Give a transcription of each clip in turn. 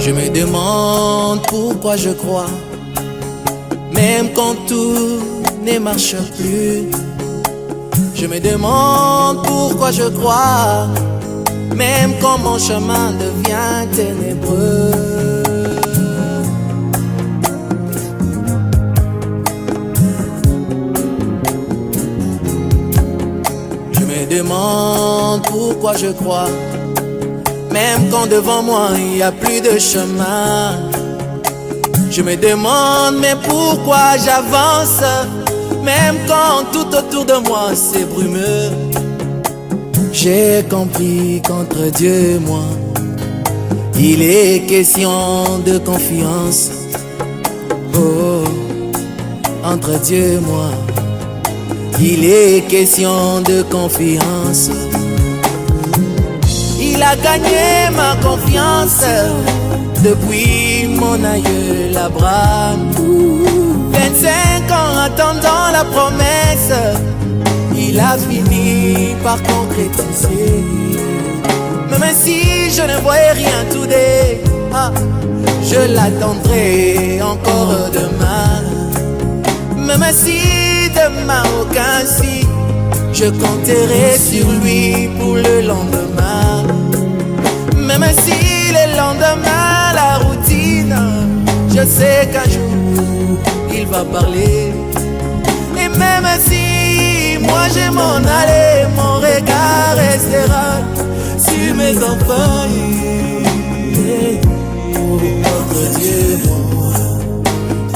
Je me demande pourquoi je crois, même quand tout ne marche plus. Je me demande pourquoi je crois, même quand mon chemin devient ténébreux. Je me demande pourquoi je crois, même quand devant moi il n'y a plus de chemin. Je me demande mais pourquoi j'avance, même quand tout autour de moi c'est brumeux. J'ai compris qu'entre Dieu et moi, il est question de confiance. Oh, entre Dieu et moi, il est question de confiance. Il a gagné ma confiance depuis mon aïeul Abraham. 25 ans attendant la promesse, il a fini par concrétiser. Même si je ne voyais rien today, je l'attendrai encore demain. Même si demain aucun signe, je compterai sur lui pour le lendemain. Même si le lendemain la routine, je sais qu'un jour il va parler. Et même si moi je m'en allais, mon regard restera sur mes enfants. Entre Dieu et moi,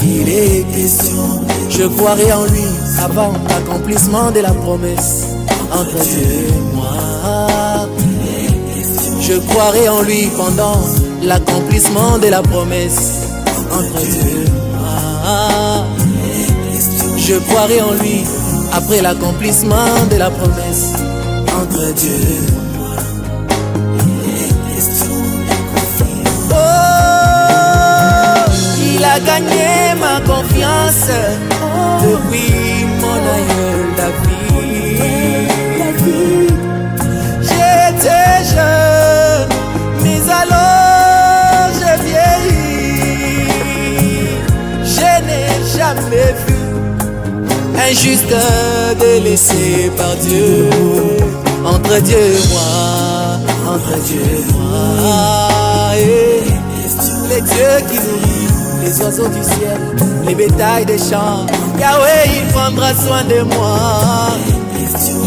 il est question. Je croirai en lui avant l'accomplissement de la promesse. Entre Dieu et moi, je croirai en lui pendant l'accomplissement de la promesse. Entre Dieu et moi, je croirai en lui après l'accomplissement de la promesse. Entre Dieu et moi, oh, il a gagné ma confiance depuis mon aïeul David. J'étais jeune, mais alors j'ai vieilli. Je n'ai jamais vu un juste délaissé par Dieu. Entre Dieu et moi, entre Dieu et moi, les dieux qui nourrissent les oiseaux du ciel, les bétails des champs, Yahweh il prendra soin de moi.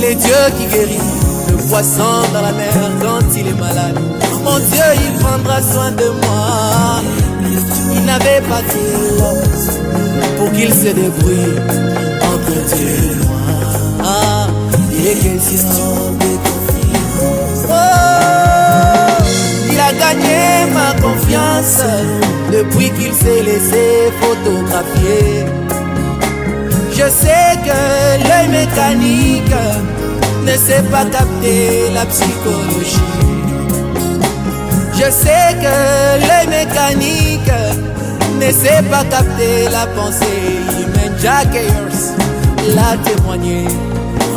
Les dieux qui guérissent le poisson dans la mer quand il est malade, mon Dieu il prendra soin de moi. Il n'avait pas dit l'homme pour qu'il se débrouille. Entre Dieu et moi, il est question de confiance. Oh, il a gagné ma confiance depuis qu'il s'est laissé photographier. Je sais que l'œil mécanique ne sait pas capter la psychologie. Je sais que l'œil mécanique ne sait pas capter la pensée humaine. Jack Ayers l'a témoigné.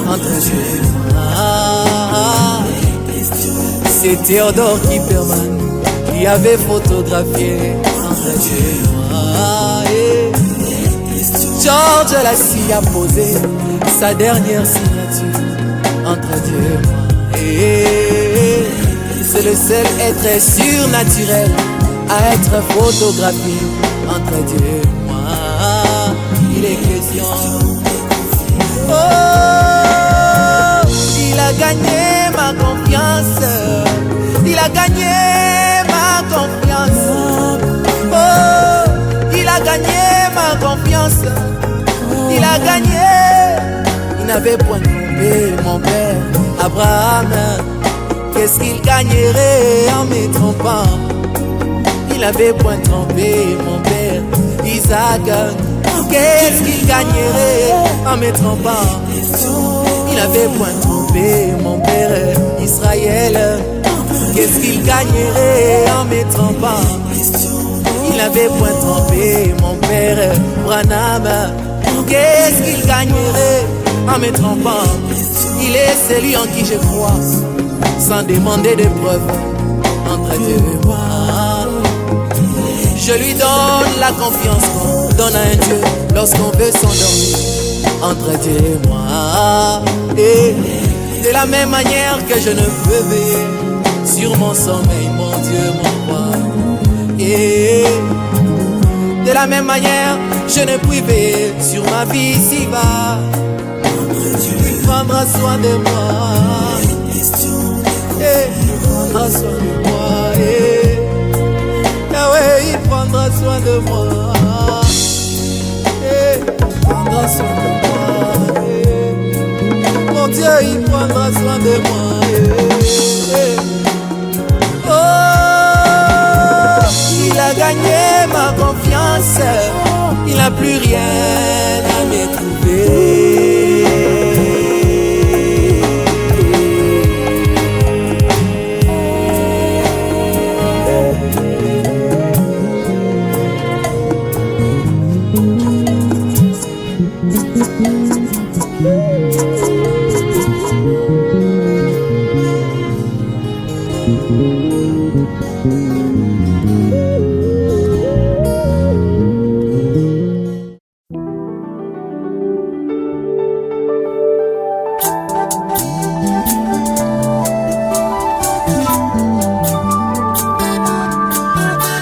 Entre Dieu et moi, c'est Théodore Kipperman qui avait photographié. Entre Dieu et moi, George Lassie a posé sa dernière signature. Entre Dieu et moi, c'est le seul être surnaturel à être photographié. Entre Dieu et moi, il est question. Oh, il a gagné ma confiance. Il a gagné ma confiance. Oh, il a gagné ma confiance. Il a gagné. Il n'avait point trompé mon père Abraham. Qu'est-ce qu'il gagnerait en me trompant? Il avait point trompé mon père Isaac. Qu'est-ce qu'il gagnerait en me trompant? Il avait point trompé mon père Israël. Qu'est-ce qu'il gagnerait en me trompant? Il avait point trompé mon père Branham. Qu'est-ce qu'il gagnerait en me trompant? Il est celui en qui je crois, sans demander de preuves. Entre Dieu et moi, Je lui donne la confiance qu'on donne à un Dieu lorsqu'on veut s'endormir entre Dieu et moi. Et de la même manière que je ne peux veiller sur mon sommeil, mon Dieu, mon roi. Et de la même manière, je ne puis veiller sur ma vie ici-bas. Il prendra soin de moi. Il prendra soin de moi. Yahweh, il prendra soin de moi. Il prendra soin de moi. Mon Dieu, il prendra soin de moi. Oh, il a gagné ma confiance. Il n'a plus rien à me trouver.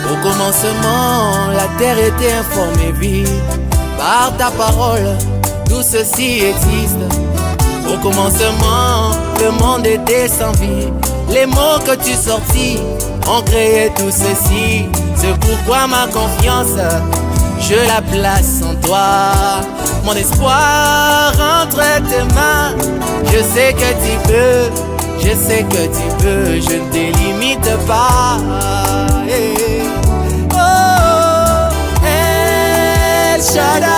Au commencement, la terre était informée vide. Par ta parole, tout ceci existe. Au commencement, le monde était sans vie. Les mots que tu sortis ont créé tout ceci. C'est pourquoi ma confiance, je la place en toi. Mon espoir entre tes mains. Je sais que tu peux, je sais que tu peux. Je ne te limite pas. El Shaddai,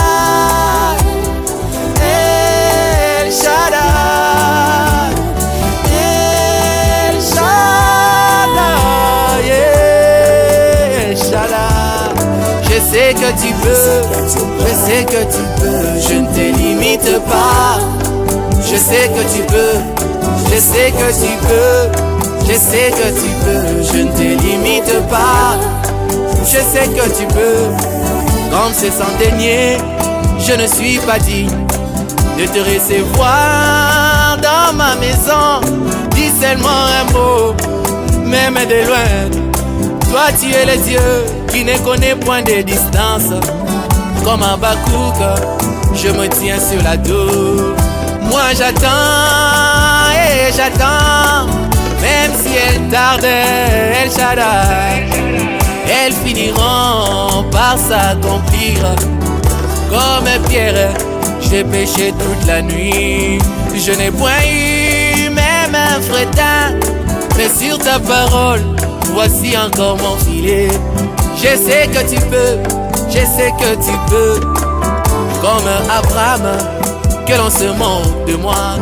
El Shaddai, El Shaddai, El Shaddai. Je sais que tu peux, je sais que tu peux, je ne te limite pas. Je sais que tu peux, je sais que tu peux, je sais que tu peux, je ne te limite pas. Je sais que tu peux. Comme ce centenier, je ne suis pas digne de te recevoir dans ma maison. Dis seulement un mot, même de loin. Toi tu es le Dieu qui ne connaît point de distance. Comme un Habakkuk, je me tiens sur la tour. Moi j'attends et j'attends, même si elle tarde, El Shaddai. Elles finiront par s'accomplir. Comme Pierre, j'ai péché toute la nuit. Je n'ai point eu même un fretin, mais sur ta parole, voici encore mon filet. Je sais que tu peux, je sais que tu peux. Comme Abraham, que l'on se moque de moi.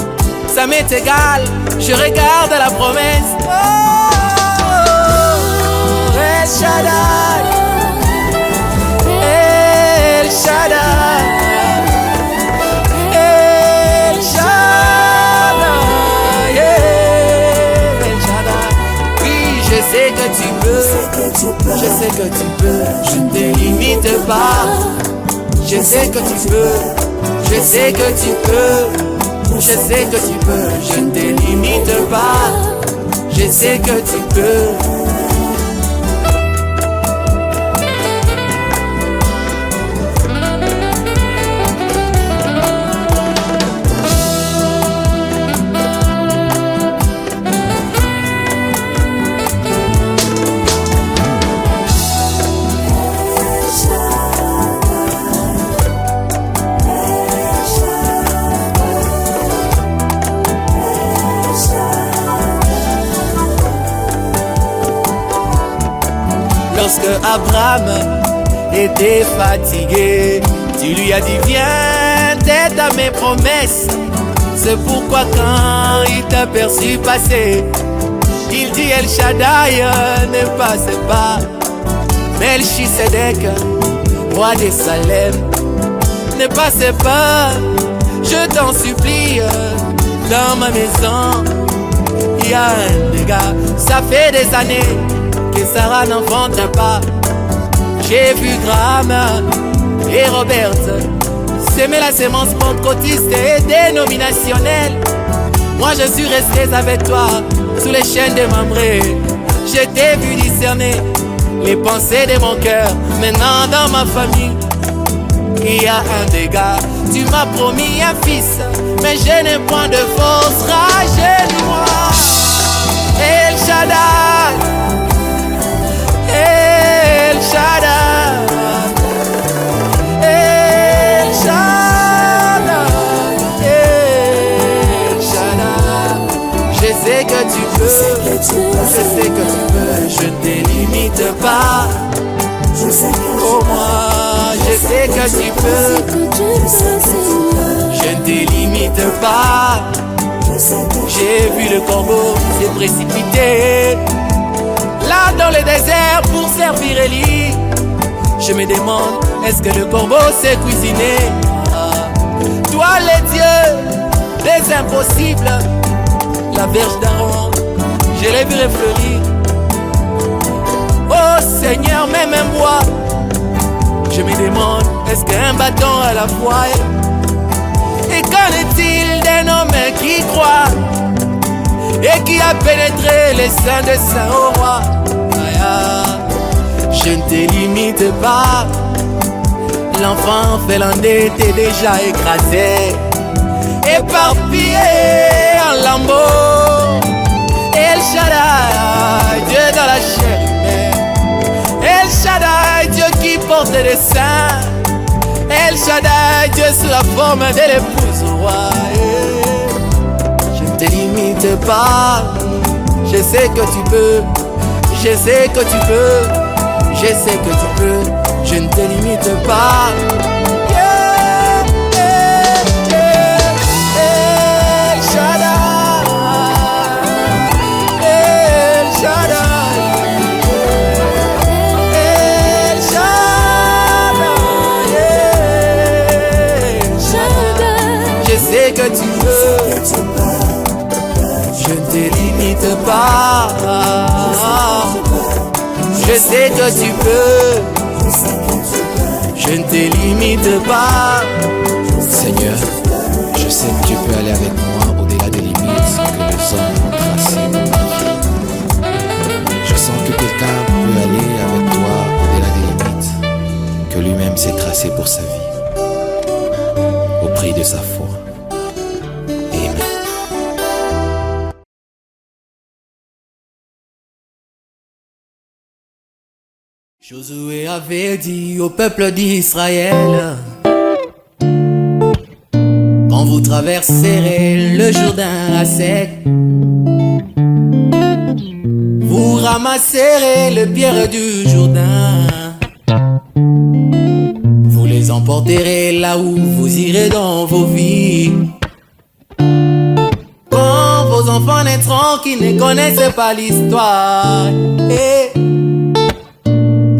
Ça m'est égal, je regarde la promesse. El Shaddai, El Shaddai, El Shaddai, El Shaddai. Oui, je sais que tu peux, je sais que tu peux, je ne te limite pas. Je sais que tu peux, je sais que tu peux, je sais que tu peux, je ne te limite pas. Je sais que tu peux. Lorsque Abraham était fatigué, tu lui as dit viens, t'aides à mes promesses. C'est pourquoi quand il t'a perçu passer, il dit El Shaddai ne passe pas. Melchisedec, roi des Salem, ne passe pas. Je t'en supplie, dans ma maison il y a un dégât. Ça fait des années que Sarah n'enfante pas. J'ai vu Graham et Robert s'aimer la sémence pentecôtiste et dénominationnelle. Moi je suis resté avec toi sous les chaînes de Mambré. Je t'ai vu discerner les pensées de mon cœur. Maintenant dans ma famille il y a un dégât. Tu m'as promis un fils, mais je n'ai point de force. Rajeune-moi, El Shaddai, El Shaddai, El Shaddai, El Shaddai. Je sais que tu peux, je sais que tu peux. Je ne te limite pas. Oh moi, je sais que tu peux. Je ne te limite pas. J'ai vu le corbeau s'est précipité là dans le désert pour servir Élie. Je me demande, est-ce que le corbeau s'est cuisiné? Toi les dieux des impossibles, la verge d'Aaron, je l'ai vu refleurir. Oh Seigneur, même un bois. Je me demande, est-ce qu'un bâton à la fois? Et qu'en est-il d'un homme qui croit et qui a pénétré les seins de saint au roi? Je ne te limite pas. L'enfant finlandais t'est déjà écrasé, éparpillé en lambeaux. El Shaddai, Dieu dans la chair humaine. El Shaddai, Dieu qui porte des seins. El Shaddai, Dieu sous la forme de l'épouse roi. Je ne te limite pas. Je sais que tu peux. Je sais que tu peux. Je sais que tu peux. Je ne te limite pas. El Shaddai, El Shaddai, El Shaddai. Je sais que tu peux. Je ne te limite pas. Je sais que tu peux. Je ne te limite pas. Seigneur, je sais que tu peux aller avec moi au-delà des limites que les hommes ont tracées pour ma vie. Je sens que quelqu'un peut aller avec toi au-delà des limites que lui-même s'est tracé pour sa vie, au prix de sa foi. Amen. Josué avait dit au peuple d'Israël: quand vous traverserez le Jourdain à sec, vous ramasserez les pierres du Jourdain. Vous les emporterez là où vous irez dans vos vies. Quand vos enfants naîtront qui ne connaissent pas l'histoire,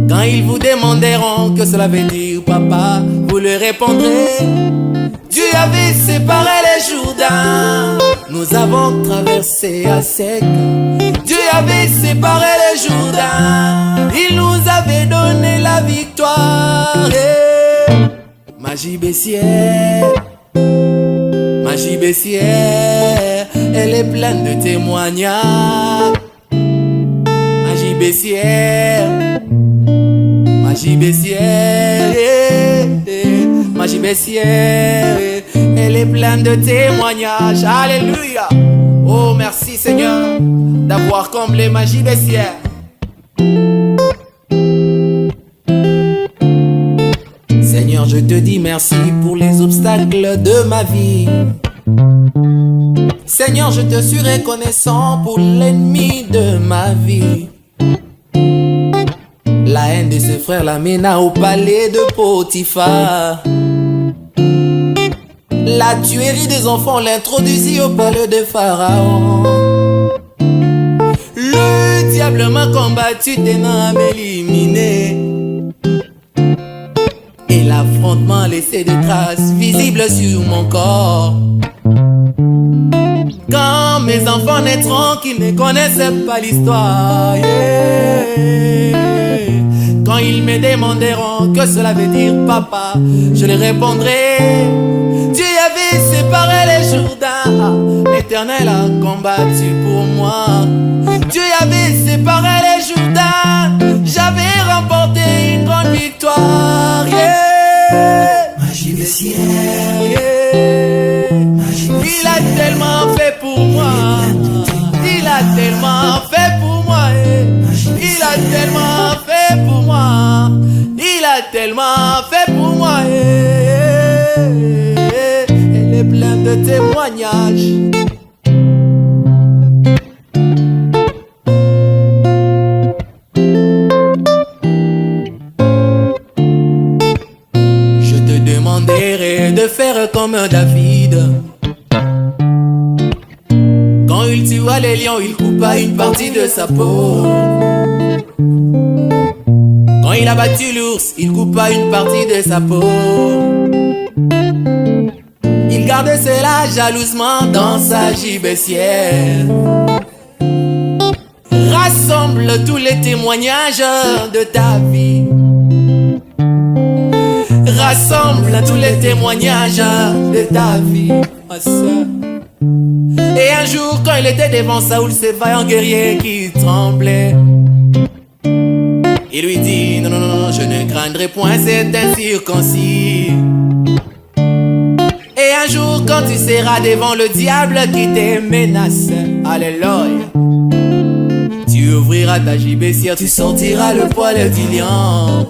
quand ils vous demanderont que cela veut dire papa, vous leur répondrez: Dieu avait séparé les Jourdains, nous avons traversé à sec. Dieu avait séparé les Jourdains, il nous avait donné la victoire. Magie baissière, magie baissière, elle est pleine de témoignages. Magie baissière, magie baissière, magie baissière, elle est pleine de témoignages. Alléluia. Oh merci Seigneur d'avoir comblé magie baissière. Seigneur, je te dis merci pour les obstacles de ma vie. Seigneur, je te suis reconnaissant pour l'ennemi de ma vie. La haine de ses frères l'amena au palais de Potiphar. La tuerie des enfants l'introduisit au palais de Pharaon. Le diable m'a combattu, tenant à m'éliminer. Et l'affrontement laissait des traces visibles sur mon corps. Quand mes enfants naîtront qui ne connaissent pas l'histoire, quand Quand ils me demanderont que cela veut dire papa, je leur répondrai: Dieu avait séparé les Jourdains, l'Éternel a combattu pour moi. Dieu avait séparé les Jourdains, j'avais remporté une grande victoire. Yeah. Magie Bessière, Yeah. Il a tellement fait pour moi. Il a tellement fait pour moi. Il a tellement fait pour moi. Il a tellement fait pour moi. Elle est pleine de témoignages. Je te demanderai de faire comme David. Quand il tua les lions, il coupa une partie de sa peau. Quand il a battu l'ours, il coupa une partie de sa peau. Il gardait cela jalousement dans sa gibecière. Rassemble tous les témoignages de ta vie. Rassemble tous les témoignages de ta vie. Et un jour, quand il était devant Saoul, ce vaillant guerrier qui tremblait, il lui dit: non, non, non, je ne craindrai point cet incirconcis. Et un jour, quand tu seras devant le diable qui te menace, alléluia, tu ouvriras ta gibecière, tu sortiras le poil du lion.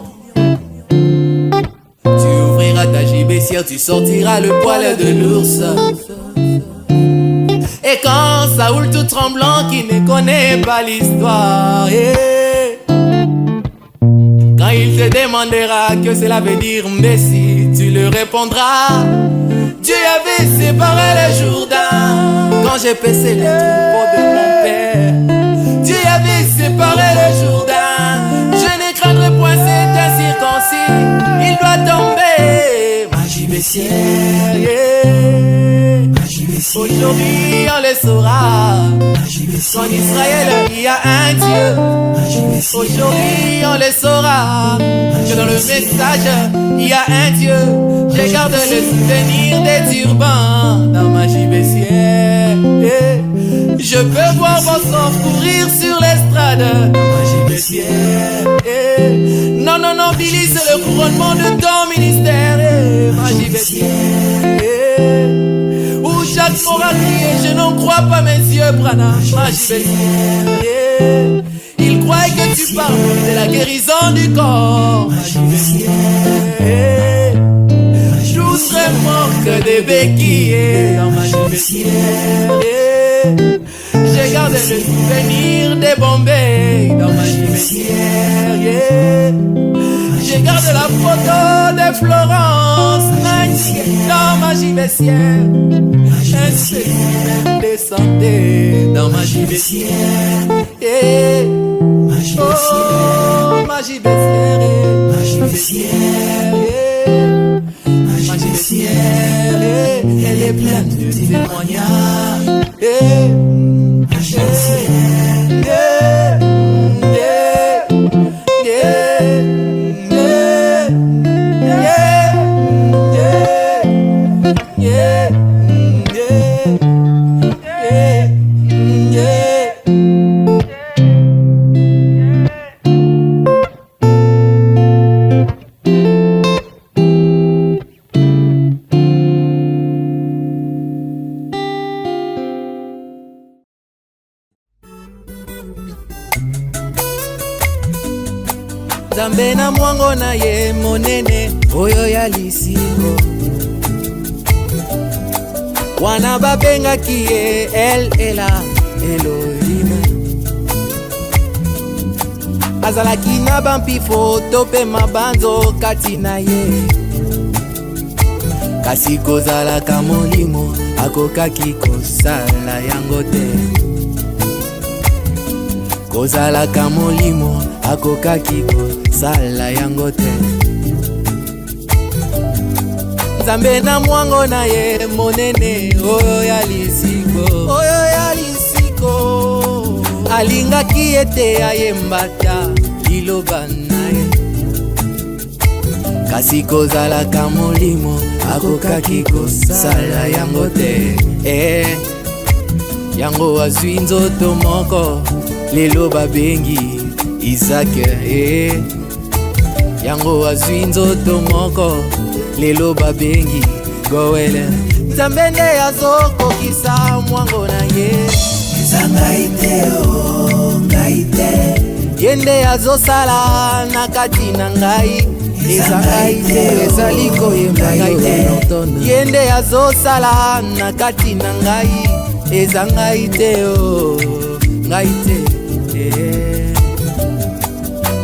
Tu ouvriras ta gibecière, tu sortiras le poil de l'ours. Et quand Saoul tout tremblant qui ne connaît pas l'histoire, quand il te demandera que cela veut dire Messie, tu lui répondras: Dieu avait séparé les Jourdains quand j'ai paissé les troupeaux de mon père. Dieu avait séparé les Jourdains, je ne craindrai point cet incirconcis, il doit tomber. Magie Bessière, Magie Bessière, aujourd'hui on le saura. Magie Bessière, En Israël il y a un Dieu. Magie Bessière, Aujourd'hui on le saura, que dans le message il y a un Dieu. Je garde le souvenir des turbans dans ma gibecière. Je peux voir mon sang courir sur l'estrade. Magie Bessière, Non, non, non, Billy, c'est le couronnement de ton ministère. Ma gibecière, où Jacques m'aura crié, je n'en crois pas mes yeux, Brana. Ma gibecière, il croit que tu parles de la guérison du corps. Magie Bessière, Je serais mort que des béquilles dans ma gibecière. J'ai gardé le souvenir des Bombay dans ma gibecière. J'ai gardé la photo de Florence Nightingale dans ma gibecière. Un séminaire de santé dans ma gibecière. Magie Oh, ma gibecière. Magie Bessière, Ma gibecière, elle est pleine de témoignages. Magie Bessière, Nzambe na mwango na ye monene oyo ya lisiko, wana babengaki ye El Ela Elohim. Azalaki na bampifo to pe mabanzo kati na ye, kasi kozalaka molimo akokaki kosala yango te. Kozalaka molimo akokaki kosala yango te. Nzambe na mwango na ye monene oyo ya lisiko, oyo ya lisiko, alingaki ete ayembata liloba na ye. kasi kozalaka molimo akokaki kosala yango te. Yango azwi nzoto moko lelo babengi Isaac. Yango azwi nzoto moko lelo babengi Goel. Nzambe nde azokokisa mwango na ye. Eza ngai te o, ngai te. Ye nde azosala na kati na ngai. Eza ngai te, ezali koyemba ngai te. Ye nde azosala na kati na ngai. Eza ngai te o, ngai te.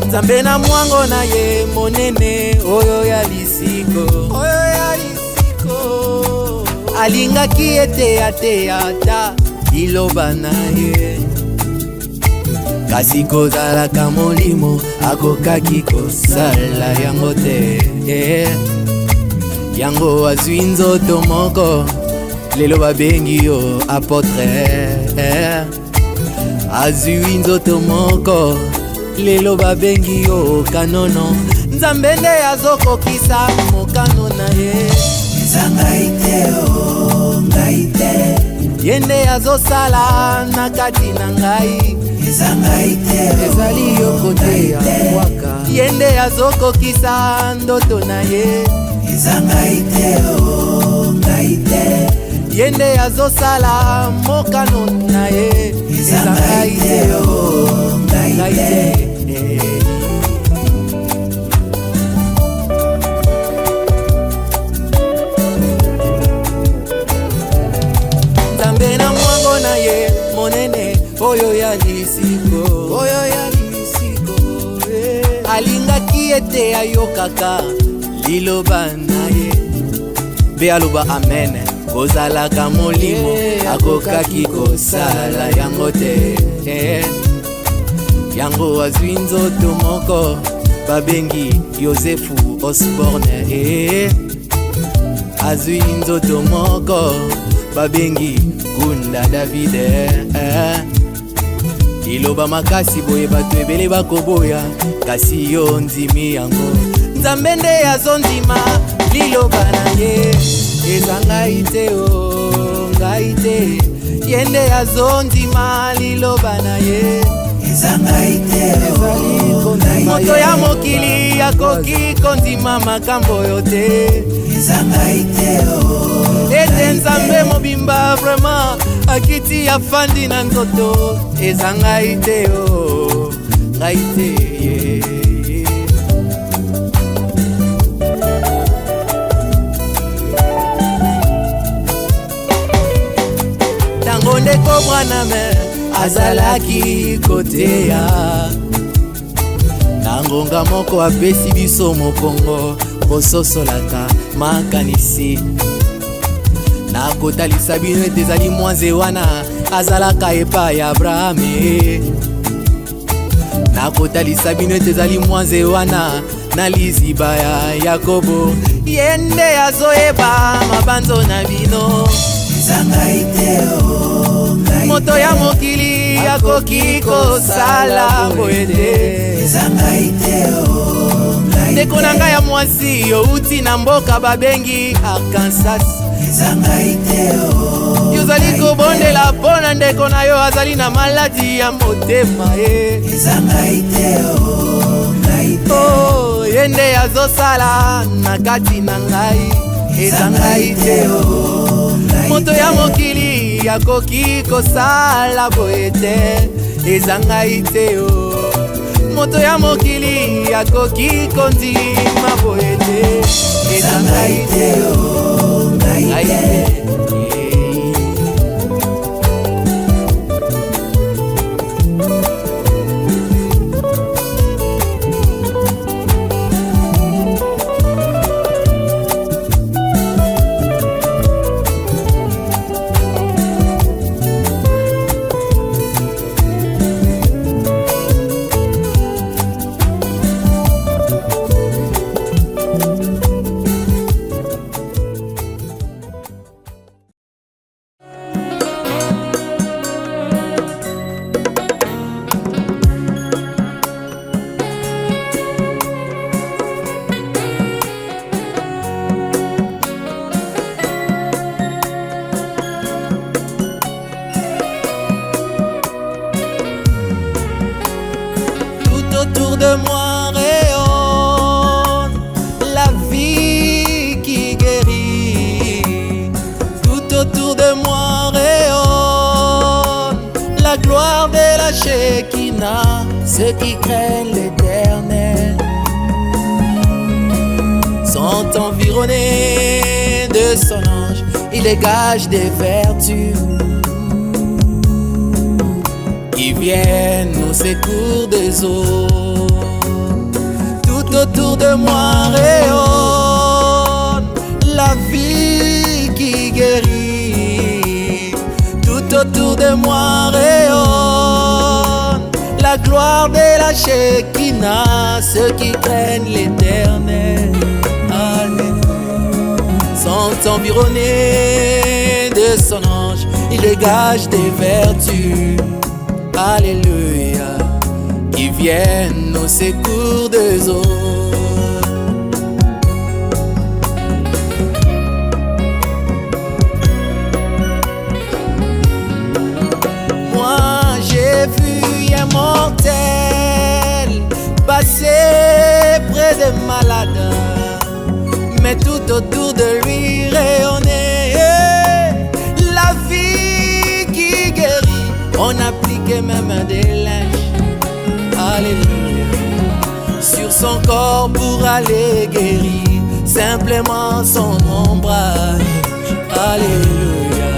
Nzambe na mwango na ye monene oyo ya lisiko. Alingaki ete ata liloba na ye. Kasi kozalaka molimo akokaki kosala yango te. Yango azwi nzoto moko lelo babengi yo apotre. Azwi nzoto moko lelo babengi yo kanono. Nzambe nde azokokisa mokano na ye. Eza ngai te o, ngai te. Ye nde azosala na kati na ngai. Eza ngai te o, ezali yo kote ya mwaka. Ye nde azokokisa ndoto na ye. Eza ngai te o, ngai te. Ye nde azosala mokano na ye. Eza ngai te o, ngai te. Nzambe na mwango na ye monene oyo ya lisiko. Alingaki ete ayokaka liloba na ye. Be aloba amen. Kozalaka molimo akokaki kosala yango te. Yango azwi nzoto moko babengi Yosefu Osborne. Azwi nzoto moko babengi Kunda David. Liloba makasi boye bato ebele bakoboya, kasi yo ndimi yango. Nzambe nde azondima liloba na ye. Eza ngai te o, ngai te. Ye nde azondima liloba na ye. Eza ngai te o, ngai te. Moto ya mokili akoki kondima makambo yo te. Eza ngai te o, ete Nzambe mobimba vraiment akiti afandi na nzoto. Eza ngai te o, ngai te. Tango ndeko mwana me azalaki koteya, na ngonga moko apesi biso mokongo kososolaka makanisi. Na kotalisa bino ete ezali mwanze wana azalaka epai ya Abrahame. Na kotalisa bino ete ezali mwanze wana na liziba ya Yakobo. Ye nde azoyeba mabanzo na bino. Eza ngai te o, ngai te. Moto ya mokili akoki kosala boye te. Eza ngai te o, ngai te. Ndeko na ngai ya mwasi outi na mboka babengi Arkansas. Eza ngai te o, yozali kobondela mpona ndeko na yo azali na maladi ya motema ye. Eza ngai te o, ngai te. Oh, ye nde azosala na kati na ngai. Eza ngai te o, moto ya mokili akoki kosala boye te. Eza ngai te o, moto ya mokili akoki kondima boye te. Eza ngai te o, ngai te. la Shekinah, ceux qui craignent l'Éternel sont environnés de son ange. Il dégage des vertus qui viennent au secours des eaux. Tout autour de moi rayonne la vie qui guérit. Tout autour de moi rayonne la gloire de la Shekinah. Ceux qui craignent l'Éternel sont environnés de son ange. Il dégage des vertus, alléluia, qui viennent au secours des autres. Moi j'ai vu un mortel passer près des malades, mais tout autour de lui rayonnait la vie qui guérit. On appliquait même des linges, alléluia, sur son corps pour aller guérir simplement son ombrage, alléluia.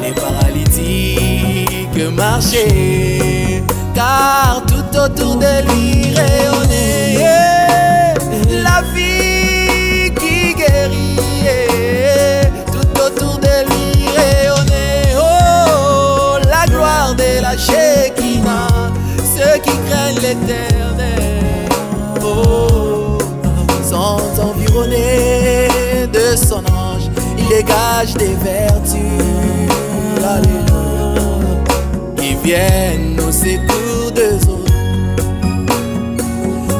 Les paralytiques marchaient, car tout autour de lui rayonnait la vie qui guérit. Tout autour de lui rayonnait la gloire de la Shekinah. Ceux qui craignent l'Éternel sont environnés de son ange. Il dégage des vertus, alléluia, qui viennent au secours des autres.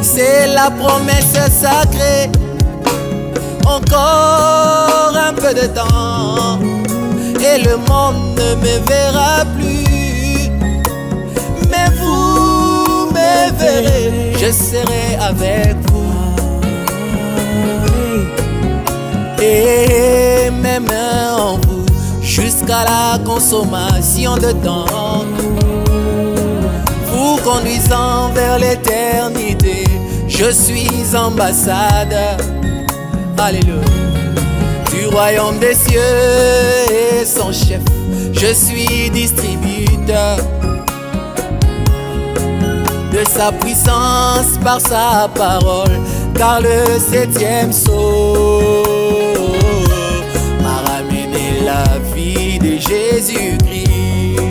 C'est la promesse sacrée. Encore un peu de temps et le monde ne me verra plus, mais vous me verrez, je serai avec vous. Et même en vous, jusqu'à la consommation de temps, vous conduisant vers l'éternité. Je suis ambassadeur, alléluia, du royaume des cieux et son chef. Je suis distributeur de sa puissance par sa parole, car le 7e sceau m'a ramené la vie de Jésus-Christ.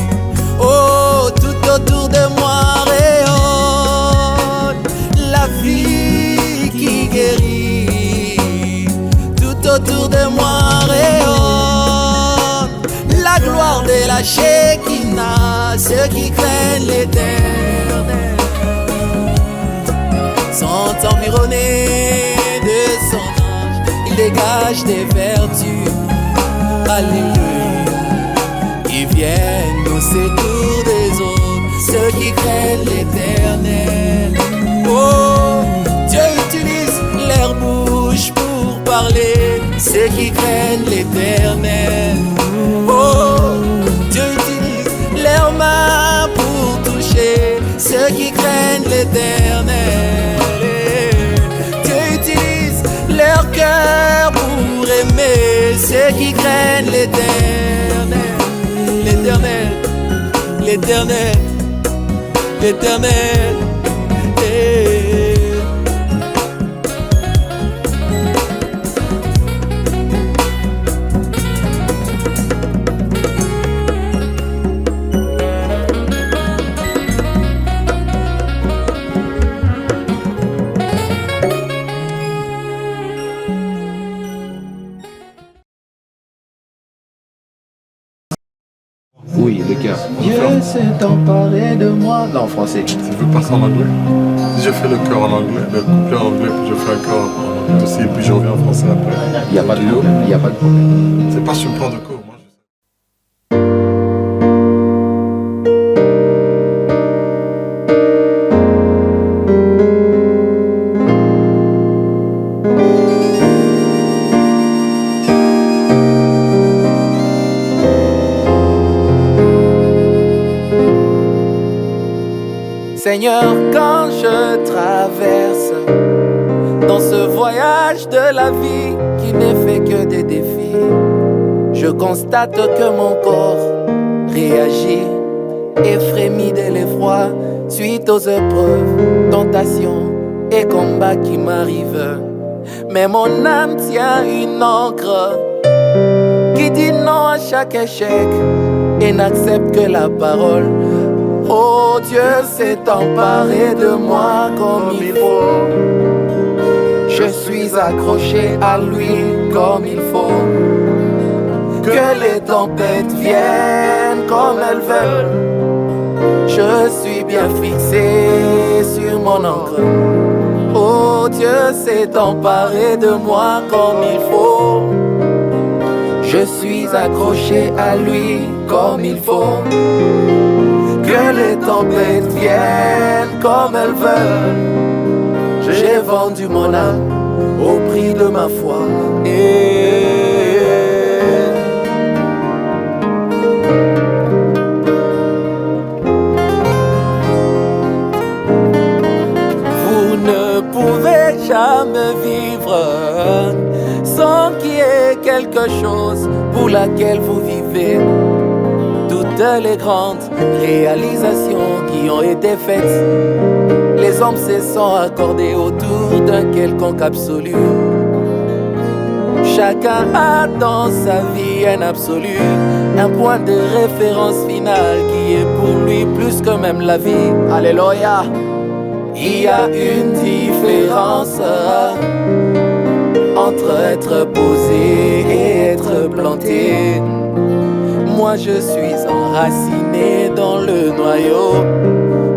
Oh, tout autour de moi rayonne la vie qui guérit. Tout autour de moi rayonne la gloire de la Shekinah. Ceux qui craignent l'Éternel sont environnés de son ange. Il dégage des vertus, alléluia, qui viennent au secours des autres. Ceux qui craignent l'Éternel, oh, Dieu utilise leur bouche pour parler. Ceux qui craignent l'Éternel, oh, Dieu utilise leurs mains pour toucher. Ceux qui craignent l'Éternel, Dieu utilise leur cœur pour aimer. Ceux qui craignent l'Éternel, l'Éternel, l'Éternel, l'Éternel. Oui, le cœur. Dieu s'est emparé de moi. Non, en français. Tu veux passer en anglais? Si je fais le chœur en anglais, le couplet en anglais, puis je fais un chœur en anglais aussi, puis je reviens en français après. Il n'y a pas de problème. Il n'y a pas de problème. C'est pas sur le plan de cours, moi je sais. Seigneur, quand je traverse dans ce voyage de la vie qui n'est fait que des défis, je constate que mon corps réagit et frémit de l'effroi suite aux épreuves, tentations et combats qui m'arrivent. Mais mon âme tient une encre qui dit non à chaque échec et n'accepte que la parole. Oh, Dieu s'est emparé de moi comme il faut. Je suis accroché à lui comme il faut. Que les tempêtes viennent comme elles veulent, je suis bien fixé sur mon encre. Oh, Dieu s'est emparé de moi comme il faut. Je suis accroché à lui comme il faut. Que les tempêtes viennent comme elles veulent, j'ai vendu mon âme au prix de ma foi. Vous ne pouvez jamais vivre sans qu'il y ait quelque chose pour laquelle vous vivez. Toutes les grandes réalisations qui ont été faites, les hommes se sont accordés autour d'un quelconque absolu. Chacun a dans sa vie un absolu, un point de référence final qui est pour lui plus que même la vie. Alléluia. Il y a une différence entre être posé et être planté. Moi je suis enraciné dans le noyau,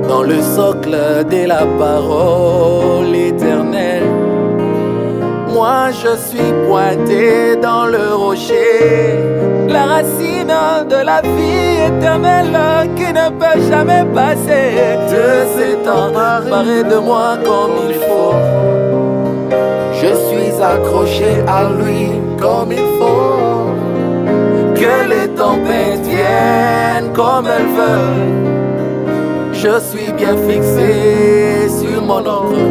dans le socle de la parole éternelle. Moi je suis pointé dans le rocher, la racine de la vie éternelle qui ne peut jamais passer. Dieu s'est emparé de moi comme il faut. Je suis accroché à lui comme il faut. Que les tempêtes viennent comme elles veulent, je suis bien fixé sur mon encre.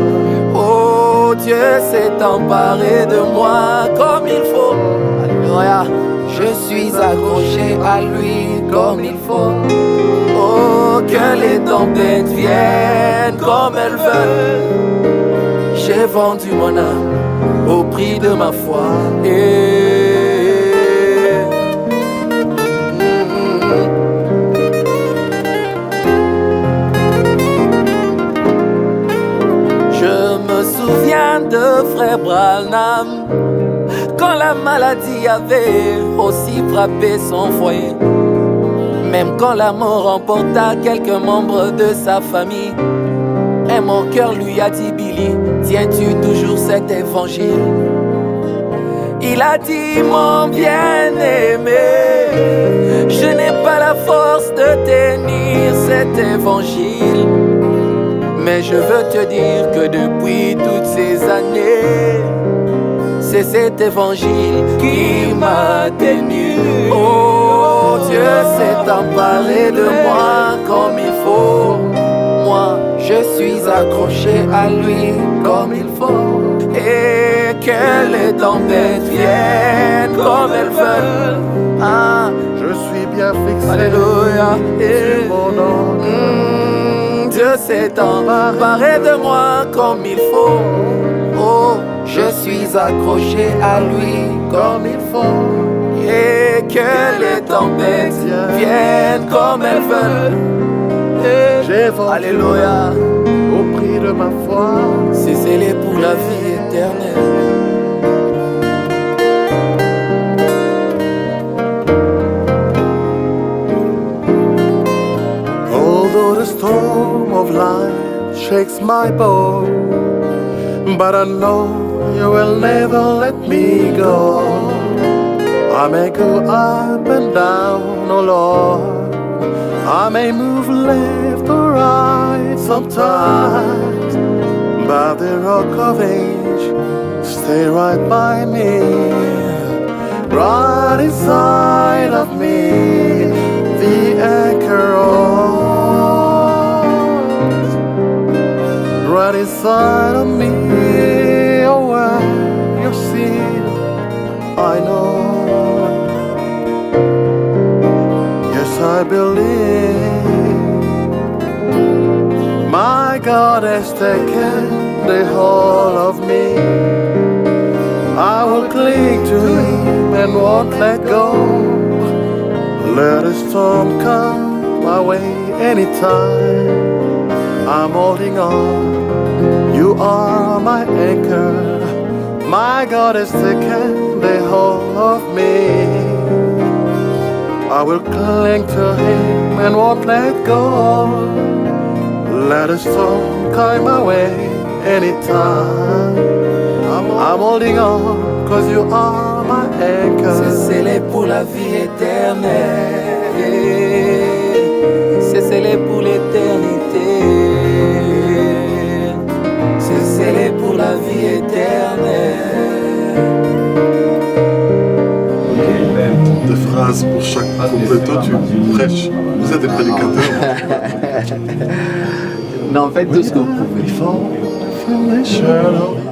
Oh, Dieu s'est emparé de moi comme il faut. Alléluia. Je suis accroché à lui comme il faut. Oh, que les tempêtes viennent comme elles veulent, j'ai vendu mon âme au prix de ma foi. Je me souviens de frère Branham quand la maladie avait aussi frappé son foyer. Même quand la mort emporta quelques membres de sa famille, et mon cœur lui a dit: Billy, tiens-tu toujours cet évangile? Il a dit: mon bien-aimé, je n'ai pas la force de tenir cet évangile, mais je veux te dire que depuis toutes ces années, c'est cet évangile qui m'a tenu. Oh, Dieu s'est emparé de moi comme il faut. Moi, je suis accroché à lui comme il faut. Et que les tempêtes viennent comme elles veulent. Ah, Je suis bien fixé. Alléluia. Sur mon encre. Dieu s'est emparé de moi comme il faut. Oh, je suis accroché à lui comme il faut. Et que les tempêtes viennent comme elles veulent. J'ai vendu Alléluia. au prix de ma foi. C'est scellé pour la vie éternelle. Although the storm of life shakes my boat, but I know you will never let me go. I may go up and down, oh Lord, I may move left or right sometimes, but the rock of age stay right by me, right inside of me, the anchor holds. inside of me. Oh, where you see, I know. Yes, I believe my God has taken the whole of me. I will cling to Him and won't let go. Let a storm come my way anytime. I'm holding on. You are my anchor. My God has taken the whole of me. I will cling to Him and won't let go. Let a storm come my way anytime. I'm holding on, cause you are my anchor. C'est scellé pour la vie éternelle. C'est scellé pour l'éternité. C'est scellé pour la vie éternelle. Des phrases pour chaque couplet. Toi, tu prêches. Vous êtes des prédicateurs. Non, en fait, tout ce que vous pouvez. Before the shadow